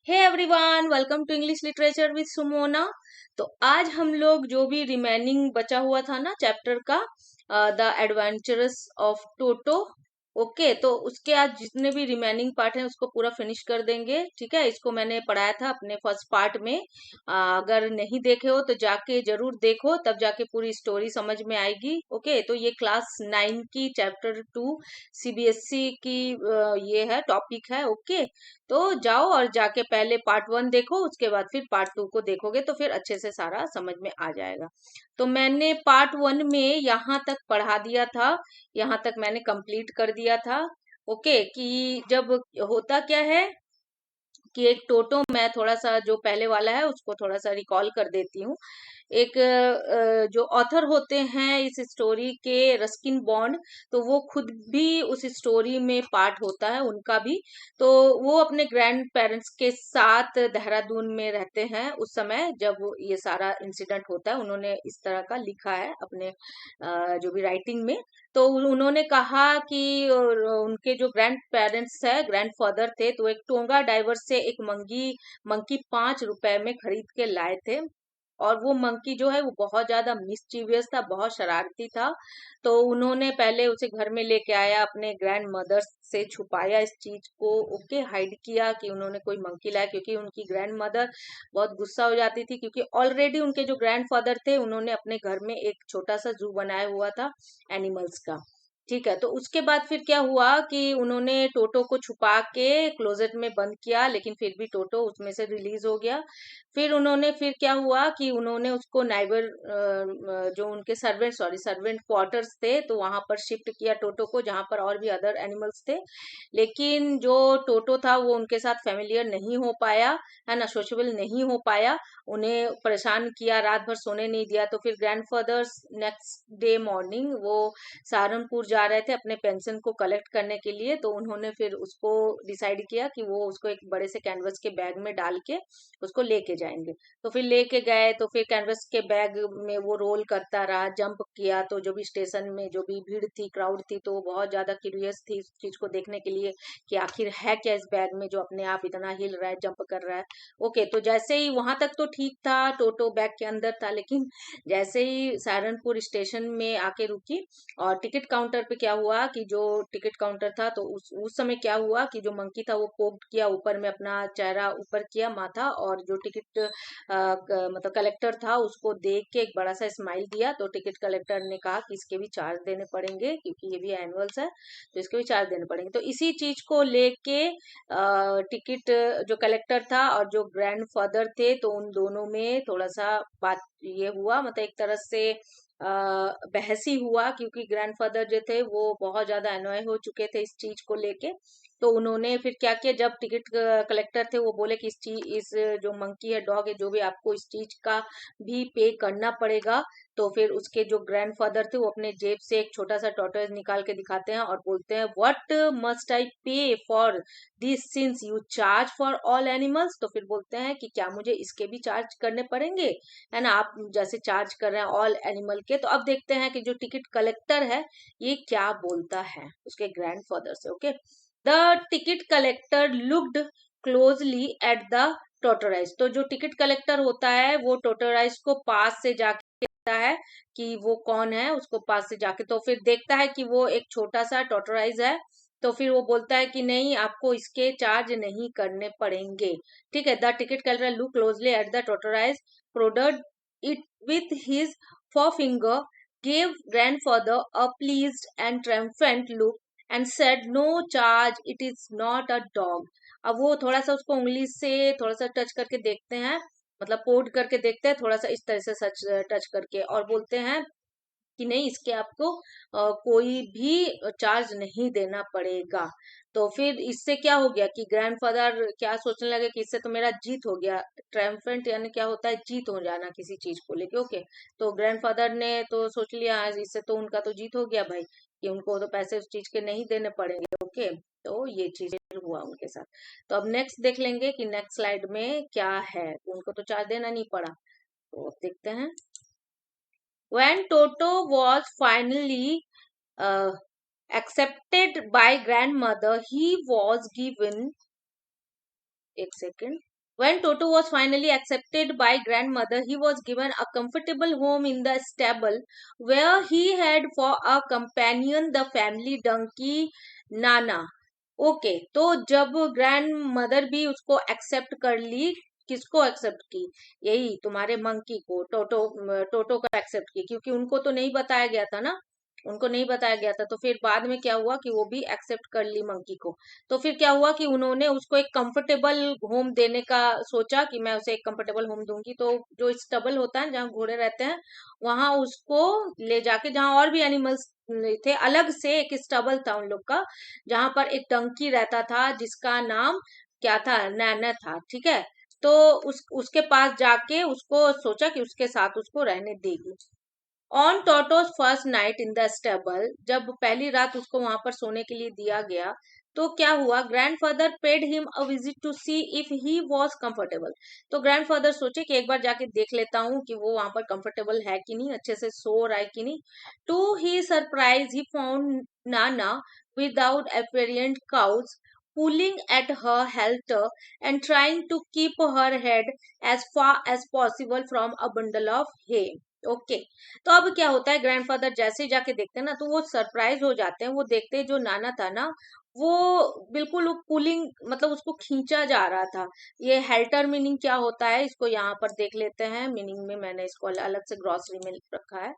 Hey everyone, welcome to English literature with Sumona. तो आज हम लोग जो भी रिमेनिंग बचा हुआ था ना चैप्टर का, the adventurous of Toto. Okay, तो उसके आज जितने भी रिमेनिंग पार्ट हैं उसको पूरा फिनिश कर देंगे। ठीक है, इसको मैंने पढ़ाया था अपने फर्स्ट पार्ट में। अगर नहीं देखे हो तो जाके जरूर देखो, तब जाके पूरी स्टोरी समझ में आएगी। ओके, तो ये क्लास 9 की चैप्टर 2 सीबीएसई की ये है, टॉपिक है। ओके, तो जाओ और जाके पहले पार्ट 1 देखो, उसके बाद फिर पार्ट 2 को देखोगे तो फिर अच्छे से सारा समझ में आ जाएगा। तो मैंने पार्ट 1 में यहाँ तक पढ़ा दिया था, यहाँ तक मैंने कंप्लीट कर दिया था। ओके, कि जब होता क्या है कि एक टोटो, मैं थोड़ा सा जो पहले वाला है उसको थोड़ा सा रिकॉल कर देती हूँ। एक जो ऑथर होते हैं इस स्टोरी के, रस्किन बॉन्ड, तो वो खुद भी उस स्टोरी में पार्ट होता है उनका भी। तो वो अपने ग्रैंड पेरेंट्स के साथ देहरादून में रहते हैं उस समय जब ये सारा इंसिडेंट होता है। उन्होंने इस तरह का लिखा है अपने जो भी राइटिंग में। तो उन्होंने कहा कि उनके जो ग्रैंड पेरेंट्स है, ग्रैंड फादर थे, तो एक टोंगा डाइवर से एक मंकी 5 रुपए में खरीद के लाए थे। और वो मंकी जो है वो बहुत ज्यादा मिस्चीवियस था, बहुत शरारती था। तो उन्होंने पहले उसे घर में लेके आया, अपने ग्रैंड मदर से छुपाया इस चीज को। ओके, हाइड किया कि उन्होंने कोई मंकी लाया, क्योंकि उनकी ग्रैंड मदर बहुत गुस्सा हो जाती थी, क्योंकि ऑलरेडी उनके जो ग्रैंड फादर थे उन्होंने अपने घर में एक छोटा सा जू बनाया हुआ था एनिमल्स का। ठीक है, तो उसके बाद फिर क्या हुआ कि उन्होंने टोटो को छुपा के क्लोजेट में बंद किया, लेकिन फिर भी टोटो उसमें से रिलीज हो गया। फिर क्या हुआ कि उन्होंने उसको नाइबर, जो उनके सर्वेंट क्वार्टर्स थे, तो वहां पर शिफ्ट किया टोटो को, जहां पर और भी अदर एनिमल्स थे। लेकिन जो टोटो था वो उनके साथ फेमिलियर नहीं हो पाया, है ना, सोशेबल नहीं हो पाया। उन्हें परेशान किया, रात भर सोने नहीं दिया। तो फिर ग्रैंडफादर्स नेक्स्ट डे मॉर्निंग वो सहारनपुर जा रहे थे अपने पेंशन को कलेक्ट करने के लिए। तो उन्होंने फिर उसको डिसाइड किया कि वो उसको एक बड़े से कैनवस के बैग में डाल के उसको लेके जाएंगे। तो फिर लेके गए, तो फिर कैनवस के बैग में वो रोल करता रहा, जंप किया। तो जो भी स्टेशन में जो भी भीड़ थी, क्राउड थी, तो वो बहुत ज्यादा क्यूरियस थी इस चीज को देखने के लिए कि आखिर है क्या इस बैग में जो अपने आप इतना हिल रहा है, जंप कर रहा है। ओके, तो जैसे ही वहां तक तो ठीक था, टोटो बैग के अंदर था, लेकिन जैसे ही सहारनपुर स्टेशन में आके रुकी और टिकट काउंटर पे क्या हुआ कि जो टिकट काउंटर था, तो उस समय क्या हुआ कि जो मंकी था वो पोक्ड किया ऊपर में, अपना चेहरा ऊपर किया, माथा, और जो टिकट मतलब कलेक्टर था उसको देख के एक बड़ा सा स्माइल दिया। तो टिकट कलेक्टर ने कहा कि इसके भी चार्ज देने पड़ेंगे, क्योंकि ये भी एनुअल्स है, तो इसके भी चार्ज देने पड़ेंगे। तो इसी चीज को लेके टिकट जो कलेक्टर था और जो ग्रैंड फादर थे, तो उन दोनों में थोड़ा सा बात ये हुआ, मतलब एक तरह से बहस ही हुआ, क्योंकि ग्रैंडफादर जो थे वो बहुत ज्यादा अनॉय हो चुके थे इस चीज को लेके। तो उन्होंने फिर क्या किया, जब टिकट कलेक्टर थे वो बोले कि इस जो मंकी है, डॉग है, जो भी, आपको इस चीज का भी पे करना पड़ेगा। तो फिर उसके जो ग्रैंडफादर थे वो अपने जेब से एक छोटा सा टॉर्टोइज निकाल के दिखाते हैं और बोलते हैं, व्हाट मस्ट आई पे for this since you charge for all animals. तो फिर बोलते हैं कि क्या मुझे इसके भी चार्ज करने पड़ेंगे, है ना, आप जैसे चार्ज कर रहे हैं ऑल एनिमल के। तो अब देखते हैं कि जो टिकट कलेक्टर है ये क्या बोलता है उसके ग्रैंडफादर से। Okay, the ticket collector looked closely at the tortoise. तो जो टिकट कलेक्टर होता है वो टोटराइज को पास से जाके देखता है कि वो कौन है, उसको पास से जाके तो फिर देखता है कि वो एक छोटा सा टोटराइज है। तो फिर वो बोलता है कि नहीं, आपको इसके चार्ज नहीं करने पड़ेंगे। ठीक है, the ticket collector look closely at the tortoise, prodded it with his forefinger, gave grandfather a pleased and triumphant look, and said, "No charge, it is not a dog." अब वो थोड़ा सा उसको उंगली से थोड़ा सा टच करके देखते हैं, मतलब पोर्ट करके देखते हैं थोड़ा सा इस तरह से, सच टच करके, और बोलते हैं कि नहीं, इसके आपको कोई भी चार्ज नहीं देना पड़ेगा। तो फिर इससे क्या हो गया कि ग्रैंडफादर क्या सोचने लगे कि इससे तो मेरा जीत हो गया। ट्रायम्फेंट यानी क्या होता है, जीत हो जाना किसी चीज को लेके। ओके, तो ग्रैंडफादर ने तो सोच लिया, "हाँ, इससे तो उनका तो जीत हो गया भाई, कि उनको तो पैसे उस चीज के नहीं देने पड़ेंगे।" ओके, तो ये चीज हुआ उनके साथ। तो अब नेक्स्ट देख लेंगे कि नेक्स्ट स्लाइड में क्या है। उनको तो चार्ज देना नहीं पड़ा, तो अब देखते हैं। When Toto was finally uh, accepted by grandmother, he was given, एक second, When Toto was finally accepted by grandmother, he was given a comfortable home in the stable where he had for a companion the family donkey Nana. Okay तो जब grand mother भी उसको accept कर ली, किसको accept की? यही तुम्हारे monkey को, टोटो को एक्सेप्ट की, क्योंकि उनको तो नहीं बताया गया था ना, उनको नहीं बताया गया था। तो फिर बाद में क्या हुआ कि वो भी एक्सेप्ट कर ली मंकी को। तो फिर क्या हुआ कि उन्होंने उसको एक कंफर्टेबल होम देने का सोचा कि मैं उसे एक कंफर्टेबल होम दूंगी। तो जो स्टबल होता है जहाँ घोड़े रहते हैं, वहां उसको ले जाके, जहाँ और भी एनिमल्स थे, अलग से एक स्टबल था उन लोग का, जहां पर एक डंकी रहता था जिसका नाम क्या था, नैना था, ठीक है। तो उसके पास जाके उसको सोचा कि उसके साथ उसको रहने देगी। On Toto's first night in the stable, जब पहली रात उसको वहां पर सोने के लिए दिया गया, तो क्या हुआ, grandfather paid him a visit to see if he was comfortable. तो ग्रैंडफादर सोचे कि एक बार जाके देख लेता हूँ कि वो वहां पर कंफर्टेबल है कि नहीं, अच्छे से सो रहा है कि नहीं। To he surprise he found Nana without apparent cause pulling at her halter and trying to keep her head as far as possible from a bundle of hay. Okay तो अब क्या होता है, ग्रैंडफादर जैसे ही जाके देखते हैं ना, तो वो सरप्राइज हो जाते हैं। वो देखते हैं जो नाना था ना, वो बिल्कुल पुलिंग, मतलब उसको खींचा जा रहा था। ये हेल्टर मीनिंग क्या होता है, इसको यहाँ पर देख लेते हैं। मीनिंग में मैंने इसको अलग से ग्रॉसरी में लिख रखा है।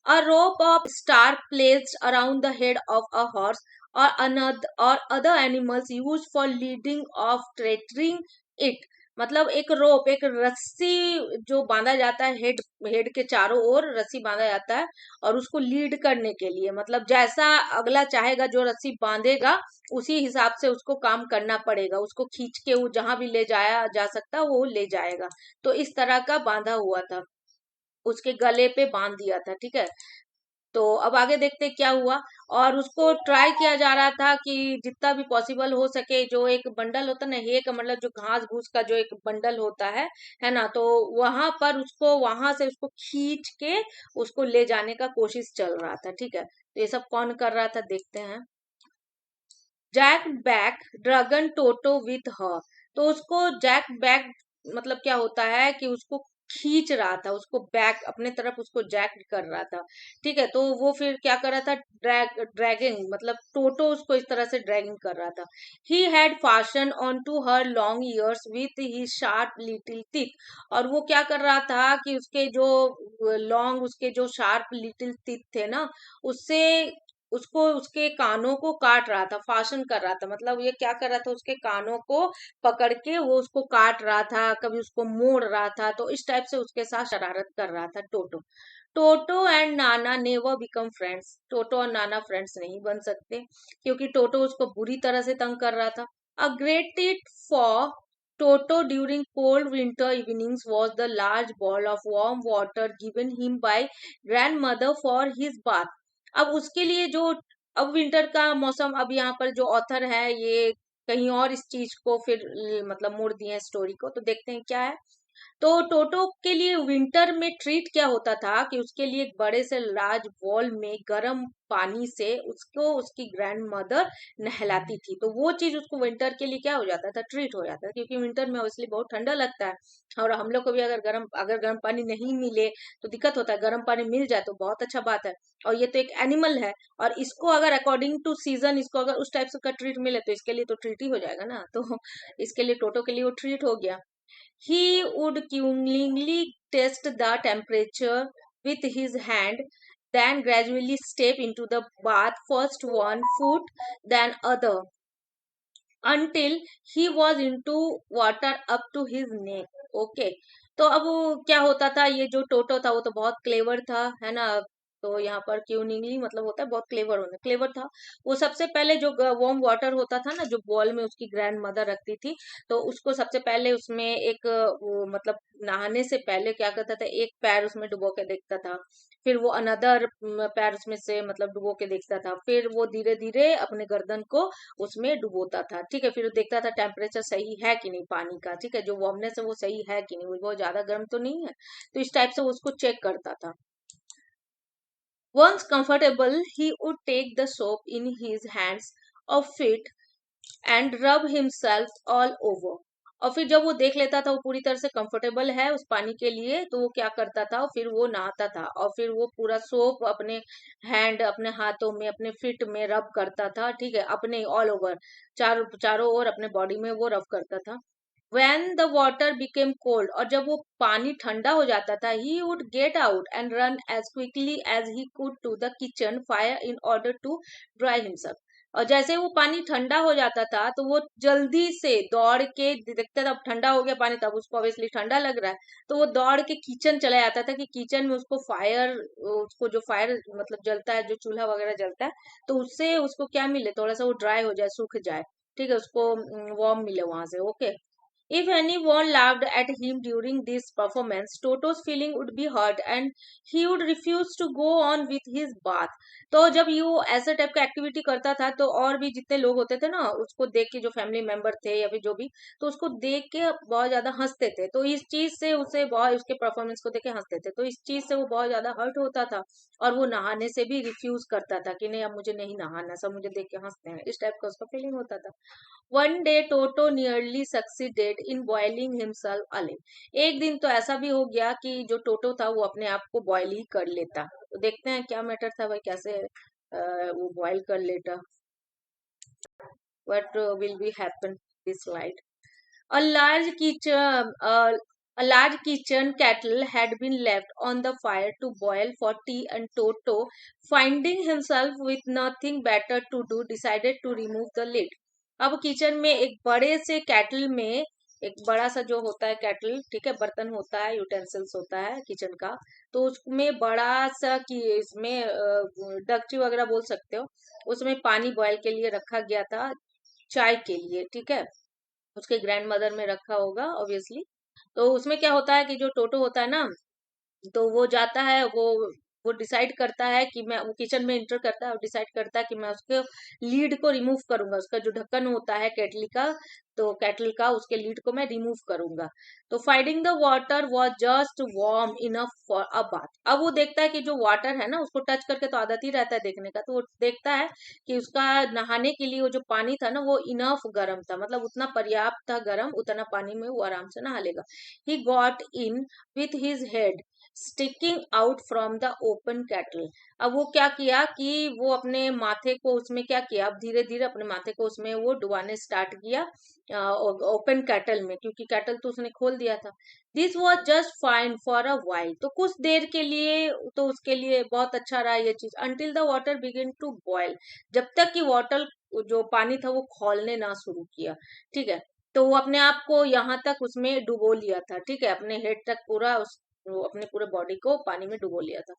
A rope of star placed around the head of a horse or another or other animals used for leading of treating it। मतलब एक रोप, एक रस्सी जो बांधा जाता है, हेड हेड के चारों ओर रस्सी बांधा जाता है, और उसको लीड करने के लिए, मतलब जैसा अगला चाहेगा जो रस्सी बांधेगा उसी हिसाब से उसको काम करना पड़ेगा। उसको खींच के वो जहां भी ले जाया जा सकता वो ले जाएगा। तो इस तरह का बांधा हुआ था, उसके गले पे बांध दिया था, ठीक है। तो अब आगे देखते हैं क्या हुआ। और उसको ट्राई किया जा रहा था कि जितना भी पॉसिबल हो सके, जो एक बंडल होता है ना, हे का मतलब जो घास घूस का जो एक बंडल होता है ना, तो वहां पर उसको, वहां से उसको खींच के उसको ले जाने का कोशिश चल रहा था, ठीक है। तो ये सब कौन कर रहा था देखते हैं। Jack back dragon Toto with her. तो उसको जैक बैक मतलब क्या होता है कि उसको खींच रहा था, उसको बैक अपने तरफ उसको जैक कर रहा था, ठीक है। तो वो फिर क्या कर रहा था, ड्रैगिंग, मतलब टोटो उसको इस तरह से ड्रैगिंग कर रहा था। He had fastened on to her long ears with his sharp little teeth. और वो क्या कर रहा था कि उसके जो लॉन्ग, उसके जो शार्प लिटिल टीथ थे ना, उससे उसको उसके कानों को काट रहा था, फाशन कर रहा था। मतलब ये क्या कर रहा था, उसके कानों को पकड़ के वो उसको काट रहा था, कभी उसको मोड़ रहा था। तो इस टाइप से उसके साथ शरारत कर रहा था टोटो। टोटो and Nana never become friends. टोटो और नाना फ्रेंड्स नहीं बन सकते, क्योंकि टोटो उसको बुरी तरह से तंग कर रहा था। A great tit for Toto during cold winter evenings was the large ball of warm water given him by grand mother for his bath. अब उसके लिए जो, अब विंटर का मौसम, अब यहाँ पर जो ऑथर है ये कहीं और इस चीज को फिर मतलब मोड़ दिए स्टोरी को। तो देखते हैं क्या है। तो टोटो के लिए विंटर में ट्रीट क्या होता था कि उसके लिए एक बड़े से लार्ज बॉल में गर्म पानी से उसको उसकी ग्रैंड मदर नहलाती थी। तो वो चीज उसको विंटर के लिए क्या हो जाता था, ट्रीट हो जाता था, क्योंकि विंटर में ऑब्वियसली बहुत ठंडा लगता है। और हम लोग को भी अगर गर्म पानी नहीं मिले तो दिक्कत होता है, गर्म पानी मिल जाए तो बहुत अच्छा बात है। और ये तो एक एनिमल है, और इसको अगर अकॉर्डिंग टू सीजन इसको अगर उस टाइप से का ट्रीट मिले तो इसके लिए तो ट्रीट ही हो जाएगा ना। तो इसके लिए टोटो के लिए वो ट्रीट हो गया। He would cunningly test the temperature with his hand, then gradually step into the bath, first one foot, then other, until he was into water up to his neck. Okay, तो अब वो क्या होता था, ये जो टोटो था वो तो बहुत क्लेवर था, है ना। तो यहाँ पर क्यूनिंगली मतलब होता है बहुत क्लेवर होना, क्लेवर था। वो सबसे पहले जो वार्म वाटर होता था ना, जो बॉल में उसकी ग्रैंड मदर रखती थी, तो उसको सबसे पहले उसमें एक वो मतलब नहाने से पहले क्या करता था, एक पैर उसमें डुबो के देखता था। फिर वो अनदर पैर उसमें से मतलब डुबो के देखता था। फिर वो धीरे धीरे अपने गर्दन को उसमें डुबोता था, ठीक है। फिर वो देखता था टेम्परेचर सही है कि नहीं पानी का, ठीक है, जो वार्मनेस है वो सही है कि नहीं, वो बहुत ज्यादा गर्म तो नहीं है। तो इस टाइप से वो उसको चेक करता था। Once comfortable, he would take the soap in his hands or feet and rub himself all over. और फिर जब वो देख लेता था वो पूरी तरह से कंफर्टेबल है उस पानी के लिए, तो वो क्या करता था, फिर वो नहाता था और फिर वो पूरा सोप अपने हैंड, अपने हाथों में, अपने फिट में रब करता था, ठीक है, अपने ऑल ओवर, चारों चारों ओर अपने बॉडी में वो रब करता था। When the water became cold, और जब वो पानी ठंडा हो जाता था, he would get out and run as quickly as he could to the kitchen fire in order to dry himself। और जैसे वो पानी ठंडा हो जाता था तो वो जल्दी से दौड़ के देखता था, अब ठंडा हो गया पानी, तब उसको ऑब्वियसली ठंडा लग रहा है, तो वो दौड़ के किचन चला जाता था कि किचन में उसको फायर, उसको जो फायर मतलब जलता है, जो चूल्हा वगैरह जलता है, तो उससे उसको क्या मिले, थोड़ा सा वो ड्राई हो जाए, सूख जाए, ठीक है, उसको वार्म मिले वहां से। Okay. If anyone laughed at him during this performance, Toto's feeling would be hurt and he would refuse to go on with his bath। तो जब ये वो ऐसे टाइप का एक्टिविटी करता था तो और भी जितने लोग होते थे ना, उसको देख के, जो फैमिली मेंबर थे या फिर जो भी, तो उसको देख के बहुत ज्यादा हंसते थे, तो इस चीज से उसे बहुत, उसके परफॉर्मेंस को देख के हंसते थे, तो इस चीज से वो बहुत ज्यादा हर्ट होता था और वो नहाने से भी रिफ्यूज करता था कि नहीं, अब मुझे नहीं नहाना, सब मुझे देख के हंसते हैं, इस टाइप का उसका फीलिंग होता था। One day toto nearly succeeded in boiling himself अलिव। एक दिन तो ऐसा भी हो गया कि जो टोटो था वो अपने आप को बॉयल ही कर लेता। तो देखते हैं क्या मैटर था भाई, कैसे वो बॉयल कर लेता। What will be happen this slide. A large kitchen, a large kitchen kettle had been left on the fire to boil for tea, and Toto, finding himself with nothing better to do, decided to remove the lid। अब kitchen में एक बड़े से cattle में, एक बड़ा सा जो होता है कैटल, ठीक है, बर्तन होता है, यूटेंसिल्स होता है किचन का, तो उसमें बड़ा सा कि इसमें डगची वगैरह बोल सकते हो, उसमें पानी बॉयल के लिए रखा गया था, चाय के लिए, ठीक है, उसके ग्रैंड मदर में रखा होगा ऑब्वियसली। तो उसमें क्या होता है कि जो टोटो होता है ना, तो वो जाता है, वो डिसाइड करता है कि मैं, वो किचन में इंटर करता है और डिसाइड करता है कि मैं उसके लीड को रिमूव करूंगा, उसका जो ढक्कन होता है केटली का, तो केटल का, उसके लीड को मैं रिमूव करूंगा। तो finding the water was just warm enough for a bath. अब वो देखता है कि जो वाटर है ना, उसको टच करके तो आदत ही रहता है देखने का, तो वो देखता है कि उसका नहाने के लिए वो जो पानी था ना, वो इनफ गर्म था, मतलब उतना पर्याप्त था गर्म, उतना पानी में वो आराम से नहा लेगा। He got in with his head sticking out from the open cattle. अब वो क्या किया कि वो अपने माथे को उसमें क्या किया, अब धीरे धीरे अपने माथे को उसमें वो डुबाने स्टार्ट किया ओपन कैटल में, क्योंकि कैटल तो उसने खोल दिया था। This was just fine for a while, तो कुछ देर के लिए तो उसके लिए बहुत अच्छा रहा ये चीज, until the water begin to boil, जब तक कि वाटर, जो पानी था वो खौलने ना शुरू किया, ठीक है। तो वो अपने आप को यहाँ तक उसमें डुबो लिया था, ठीक है, अपने हेड तक पूरा वो अपने पूरे बॉडी को पानी में डुबो लिया था।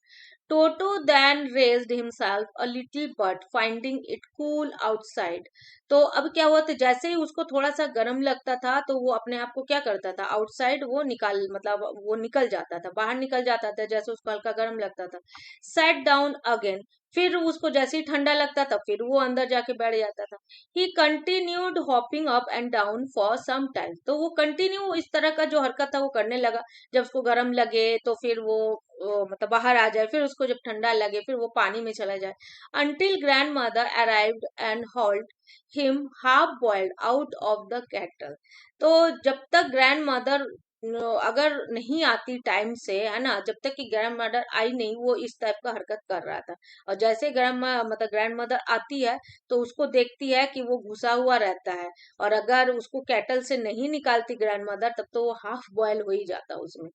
Toto then raised himself a little but finding it cool outside. तो अब क्या हुआ था, जैसे ही उसको थोड़ा सा गर्म लगता था तो वो अपने आप को क्या करता था, आउटसाइड वो निकाल, मतलब वो निकल जाता था, बाहर निकल जाता था, जैसे उसको हल्का गर्म लगता था। सेट डाउन अगेन, फिर उसको जैसे ही ठंडा लगता था फिर वो अंदर जाके बैठ जाता था। He continued hopping up and down for some time, तो वो कंटिन्यू इस तरह का जो हरकत था वो करने लगा, जब उसको गर्म लगे तो फिर वो मतलब बाहर आ जाए, फिर उसको जब ठंडा लगे फिर वो पानी में चला जाए। Until grand mother arrived and hold him half boiled out of the cattle. तो जब तक ग्रैंड मदर अगर नहीं आती टाइम से, है ना, जब तक कि ग्रैंड मदर आई नहीं, वो इस टाइप का हरकत कर रहा था। और जैसे मतलब ग्रैंड मदर आती है तो उसको देखती है कि वो घुसा हुआ रहता है, और अगर उसको कैटल से नहीं निकालती ग्रैंड मदर, तब तो वो हाफ बॉयल हो ही जाता उसमें।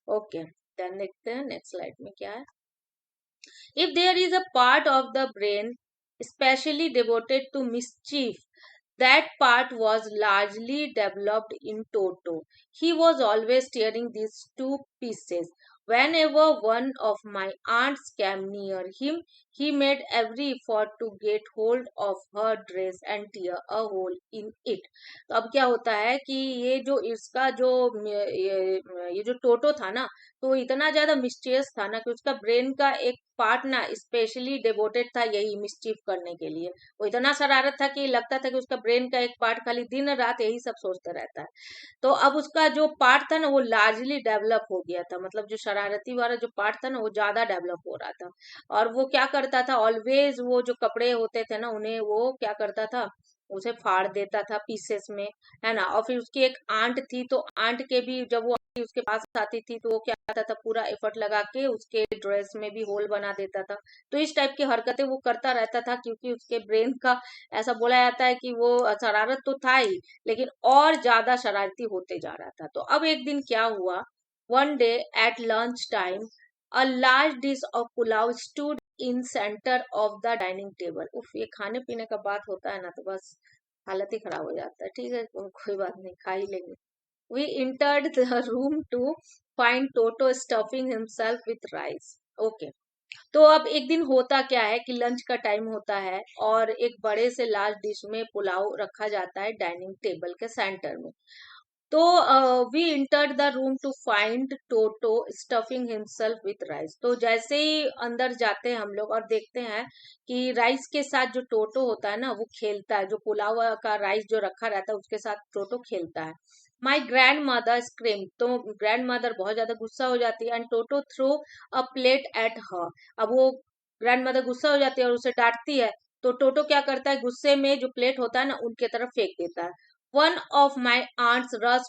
ओके, देन देखते हैं नेक्स्ट स्लाइड में क्या है। If there is a part of the brain specially devoted to mischief, that part was largely developed in Toto. He was always tearing these two pieces. Whenever one of my aunts came near him, he made every effort to get hold of her dress and tear a hole in it। तो अब क्या होता है कि ये जो इसका जो ये जो टोटो था ना, तो वो इतना ज्यादा मिस्टीरियस था ना कि उसका ब्रेन का एक पार्ट ना स्पेशली डिवोटेड था यही मिस्चीफ करने के लिए। वो इतना शरारत था कि लगता था कि उसका ब्रेन का एक पार्ट खाली दिन रात यही सब सोचता रहता है। तो अब उसका जो पार्ट था ना वो लार्जली डेवलप हो गया था, मतलब जो शरारती वाला जो पार्ट था ना वो ज्यादा डेवलप हो रहा था। और वो क्या करता था, ऑलवेज वो जो कपड़े होते थे ना उन्हें वो क्या करता था, उसे फाड़ देता था पीसेस में, है ना। और फिर उसकी एक आंट थी, तो आंट के भी जब वो आंटी उसके पास आती थी तो वो क्या करता था, पूरा एफर्ट लगा के उसके ड्रेस में भी होल बना देता था। तो इस टाइप की हरकतें वो करता रहता था, क्योंकि उसके ब्रेन का ऐसा बोला जाता है कि वो शरारत तो था ही, लेकिन और ज्यादा शरारती होते जा रहा था। तो अब एक दिन क्या हुआ, one day at lunch time a large dish of pulao stood in center of the dining table। उफ, ये खाने पीने का बात होता है ना तो बस हालत ही खराब हो जाता है। ठीक है, कोई बात नहीं, खा ही लेंगे। We entered the room to find Toto stuffing himself with rice। Okay, तो अब एक दिन होता क्या है कि लंच का टाइम होता है और एक बड़े से लार्ज डिश में पुलाव रखा जाता है डाइनिंग टेबल के सेंटर में। तो we entered the room to find Toto stuffing himself with rice. तो जैसे ही अंदर जाते हैं हम लोग और देखते हैं कि राइस के साथ जो टोटो होता है ना वो खेलता है, जो पुलाव का राइस जो रखा रहता है उसके साथ टोटो खेलता है। माई ग्रैंड मदर स्क्रीम, तो ग्रैंड मदर बहुत ज्यादा गुस्सा हो जाती है, and Toto throw a plate at her. अब वो ग्रैंड मदर गुस्सा हो जाती है और उसे डांटती है, तो टोटो क्या करता है, गुस्से में जो प्लेट होता है ना उनके तरफ फेंक देता है। वन ऑफ माई आंट्स रस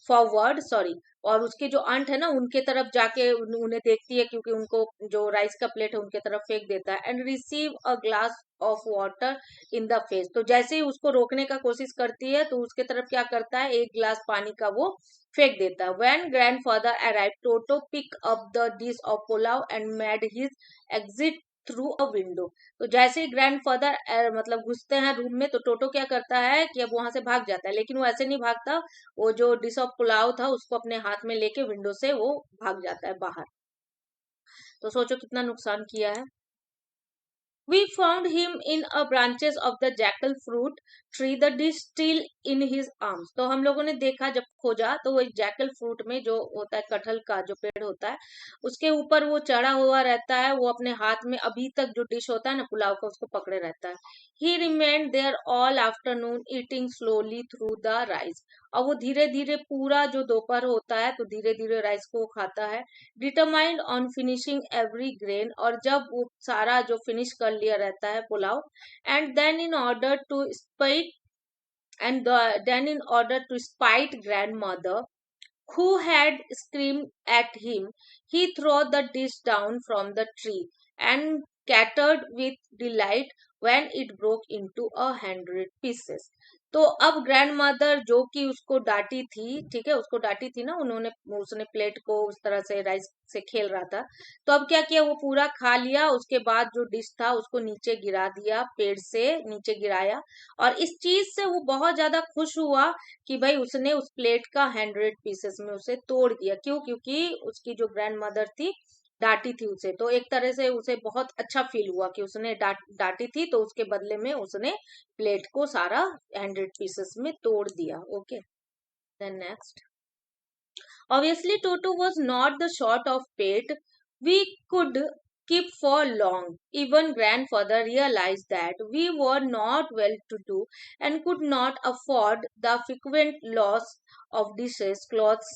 फॉरवर्ड, सॉरी, और उसकी जो आंट है ना उनके तरफ जाके उन्हें देखती है, क्योंकि उनको जो राइस का प्लेट है उनके तरफ फेंक देता है। And receive a glass of water in the face. तो जैसे ही उसको रोकने का कोशिश करती है तो उसके तरफ क्या करता है, एक गिलास पानी का वो फेंक देता है। When grandfather arrive, Toto pick up the dish of pulao and made his exit through a window. तो जैसे ही ग्रैंडफादर मतलब घुसते हैं रूम में, तो टोटो क्या करता है कि अब वहां से भाग जाता है, लेकिन वो ऐसे नहीं भागता, वो जो डिश ऑफ पुलाव था उसको अपने हाथ में लेके विंडो से वो भाग जाता है बाहर। तो सोचो कितना नुकसान किया है। We found him in a branches of the jackal fruit tree, the dish still in his arms। तो हम लोगों ने देखा, जब खोजा तो वो एक जैकल फ्रूट में, जो होता है कटहल का जो पेड़ होता है, उसके ऊपर वो चढ़ा हुआ रहता है, वो अपने हाथ में अभी तक जो डिश होता है ना पुलाव का उसको पकड़े रहता है। He remained there all afternoon eating slowly through the rice। और वो धीरे धीरे पूरा जो दोपहर होता है तो धीरे धीरे राइस को खाता है, determined on finishing every grain. और जब वो सारा जो फिनिश कर लिया रहता है pulao, and then in order to spite and then in order to spite grandmother who had screamed at him, he threw the dish down from the tree and catered with delight when it broke into 100 pieces। तो अब grand mother जो कि उसको डांटी थी, ठीक है, उसको डांटी थी ना उन्होंने, उसने प्लेट को उस तरह से राइस से खेल रहा था, तो अब क्या किया, वो पूरा खा लिया, उसके बाद जो डिश था उसको नीचे गिरा दिया, पेड़ से नीचे गिराया। और इस चीज से वो बहुत ज्यादा खुश हुआ कि भाई उसने उस प्लेट का 100 पीसेस में उसे तोड़ दिया। क्यों? क्योंकि उसकी जो ग्रैंड मदर थी डांटी थी उसे, तो एक तरह से उसे बहुत अच्छा फील हुआ कि उसने डांटी थी, तो उसके बदले में उसने प्लेट को सारा 100 पीसेस में तोड़ दिया। Okay, then next, obviously Toto was not the sort of pet we could keep for long. Even grandfather realized that we were not well to do and could not afford the frequent loss of dishes, clothes,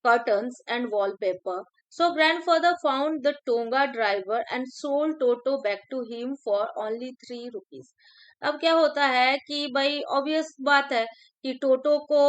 curtains, and wallpaper. So grandfather found the Tonga driver and sold Toto back to him for only 3 rupees। अब क्या होता है कि भाई obvious बात है कि टोटो को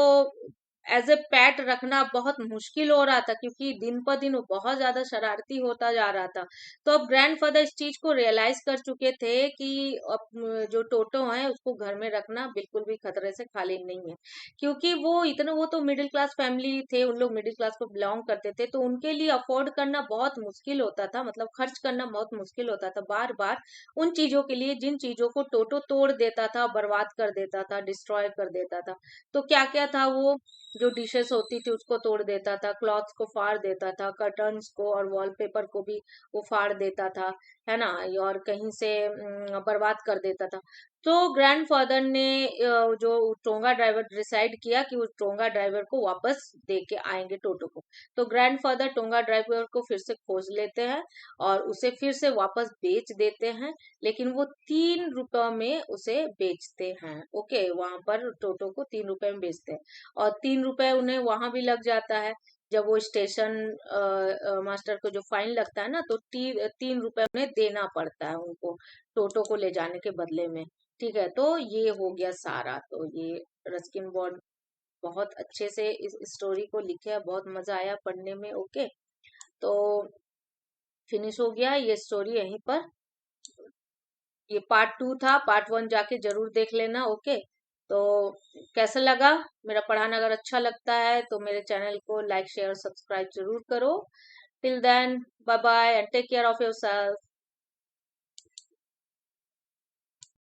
एज ए पेट रखना बहुत मुश्किल हो रहा था, क्योंकि दिन पर दिन वो बहुत ज्यादा शरारती होता जा रहा था। तो अब ग्रैंडफादर इस चीज को रियलाइज कर चुके थे कि अब जो टोटो है उसको घर में रखना बिल्कुल भी खतरे से खाली नहीं है, क्योंकि वो तो मिडिल क्लास फैमिली थे, उन लोग मिडिल क्लास को बिलोंग करते थे, तो उनके लिए अफोर्ड करना बहुत मुश्किल होता था, मतलब खर्च करना बहुत मुश्किल होता था बार बार उन चीजों के लिए जिन चीजों को टोटो तोड़ देता था, बर्बाद कर देता था, डिस्ट्रॉय कर देता था। तो क्या क्या था, वो जो डिशेस होती थी उसको तोड़ देता था, क्लॉथ्स को फाड़ देता था, कर्टन्स को और वॉलपेपर को भी वो फाड़ देता था, है ना, और कहीं से बर्बाद कर देता था। तो ग्रैंडफादर ने जो टोंगा ड्राइवर डिसाइड किया कि उस टोंगा ड्राइवर को वापस दे के आएंगे टोटो को। तो ग्रैंडफादर टोंगा ड्राइवर को फिर से खोज लेते हैं और उसे फिर से वापस बेच देते हैं, लेकिन वो 3 रुपए में उसे बेचते हैं। ओके, वहां पर टोटो को 3 रुपए में बेचते हैं और 3 रुपए उन्हें वहां भी लग जाता है। जब वो स्टेशन मास्टर को जो फाइन लगता है ना, तो 3 रुपए उन्हें देना पड़ता है उनको, टोटो को ले जाने के बदले में। ठीक है, तो ये हो गया सारा। तो ये रस्किन बॉन्ड बहुत अच्छे से इस स्टोरी को लिखे है, बहुत मजा आया पढ़ने में। ओके, तो फिनिश हो गया ये स्टोरी यहीं पर। ये पार्ट 2 था, पार्ट 1 जाके जरूर देख लेना। ओके, तो कैसा लगा मेरा पढ़ाना? अगर अच्छा लगता है तो मेरे चैनल को लाइक शेयर और सब्सक्राइब जरूर करो। Till then, bye bye and take care of yourself.